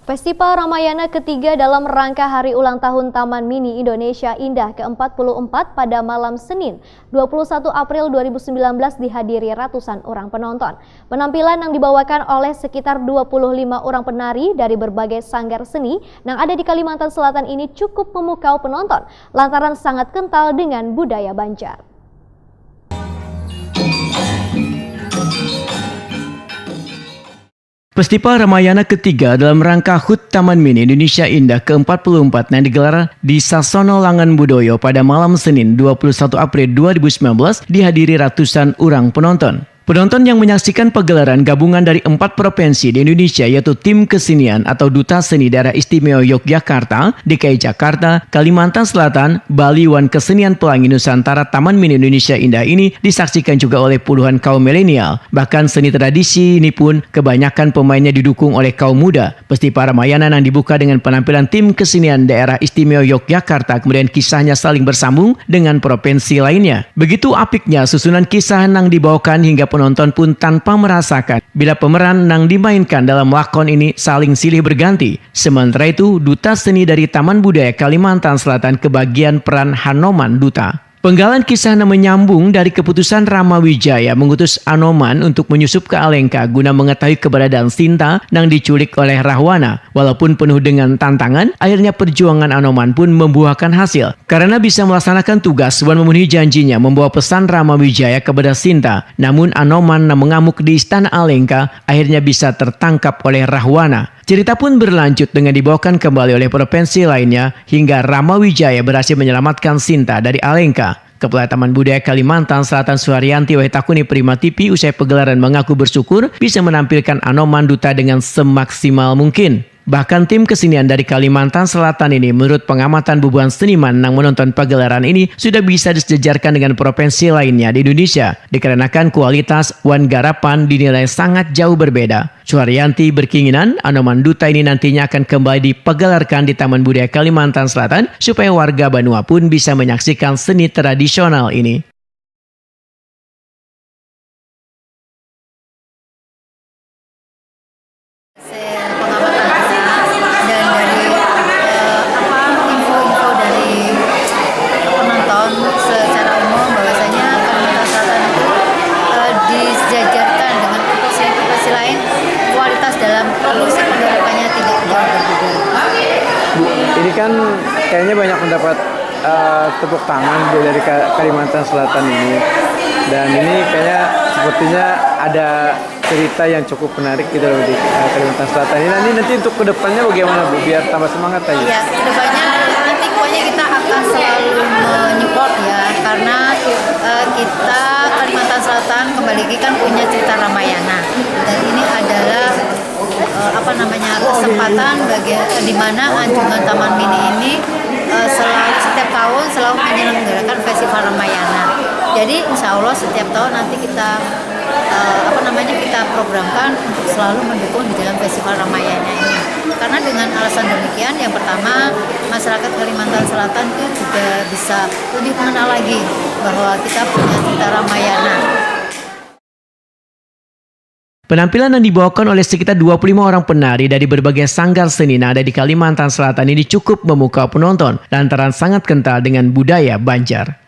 Festival Ramayana ketiga dalam rangka Hari Ulang Tahun Taman Mini Indonesia Indah ke-44 pada malam Senin 21 April 2019 dihadiri ratusan orang penonton. Penampilan yang dibawakan oleh sekitar 25 orang penari dari berbagai sanggar seni yang ada di Kalimantan Selatan ini cukup memukau penonton lantaran sangat kental dengan budaya Banjar. Festival Ramayana ketiga dalam rangka HUT Taman Mini Indonesia Indah ke-44 yang digelar di Sasono Langan Budoyo pada malam Senin 21 April 2019 dihadiri ratusan orang penonton. Penonton yang menyaksikan pegelaran gabungan dari 4 provinsi di Indonesia yaitu Tim Kesenian atau Duta Seni Daerah Istimewa Yogyakarta, DKI Jakarta, Kalimantan Selatan, Bali Wan Kesenian Pelangi Nusantara Taman Mini Indonesia Indah ini disaksikan juga oleh puluhan kaum milenial. Bahkan seni tradisi ini pun kebanyakan pemainnya didukung oleh kaum muda. Festival Ramayana yang dibuka dengan penampilan Tim Kesenian Daerah Istimewa Yogyakarta kemudian kisahnya saling bersambung dengan provinsi lainnya. Begitu apiknya susunan kisah yang dibawakan hingga penonton pun tanpa merasakan bila pemeran yang dimainkan dalam lakon ini saling silih berganti. Sementara itu, Duta Seni dari Taman Budaya Kalimantan Selatan kebagian peran Hanoman Duta. Penggalan kisah menyambung dari keputusan Rama Wijaya mengutus Anoman untuk menyusup ke Alengka guna mengetahui keberadaan Sinta yang diculik oleh Rahwana. Walaupun penuh dengan tantangan, akhirnya perjuangan Anoman pun membuahkan hasil. Karena bisa melaksanakan tugas dan memenuhi janjinya membawa pesan Rama Wijaya kepada Sinta. Namun Anoman yang mengamuk di istana Alengka akhirnya bisa tertangkap oleh Rahwana. Cerita pun berlanjut dengan dibawakan kembali oleh provinsi lainnya hingga Rama Wijaya berhasil menyelamatkan Sinta dari Alengka. Kepala Taman Budaya Kalimantan Selatan Suharyanti Wahitakuni Prima TV usai pegelaran mengaku bersyukur bisa menampilkan Anoman Duta dengan semaksimal mungkin. Bahkan tim kesenian dari Kalimantan Selatan ini menurut pengamatan bubuhan seniman yang menonton pegelaran ini sudah bisa disejajarkan dengan provinsi lainnya di Indonesia dikarenakan kualitas wan garapan dinilai sangat jauh berbeda. Suharyanti berkeinginan Anoman Duta ini nantinya akan kembali dipegelarkan di Taman Budaya Kalimantan Selatan supaya warga Banua pun bisa menyaksikan seni tradisional ini. Ini kan kayaknya banyak mendapat tepuk tangan dari Kalimantan Selatan ini, dan ini kayaknya sepertinya ada cerita yang cukup menarik gitu loh di Kalimantan Selatan ini. Nanti untuk kedepannya bagaimana Bu, biar tambah semangat aja? Ya, kedepannya nanti pokoknya kita akan selalu menyupport ya, karena kita Kalimantan Selatan kembali lagi kan punya cerita Ramayana, dan ini adalah kesempatan bagi di mana Anjungan Taman Mini ini setiap tahun selalu menyelenggarakan Festival Ramayana. Jadi insya Allah setiap tahun nanti kita kita programkan untuk selalu mendukung di dalam Festival Ramayana ini. Karena dengan alasan demikian, yang pertama masyarakat Kalimantan Selatan itu juga bisa lebih mengenal lagi bahwa kita punya cerita Ramayana. Penampilan yang dibawakan oleh sekitar 25 orang penari dari berbagai sanggar seni yang ada di Kalimantan Selatan ini cukup memukau penonton lantaran sangat kental dengan budaya Banjar.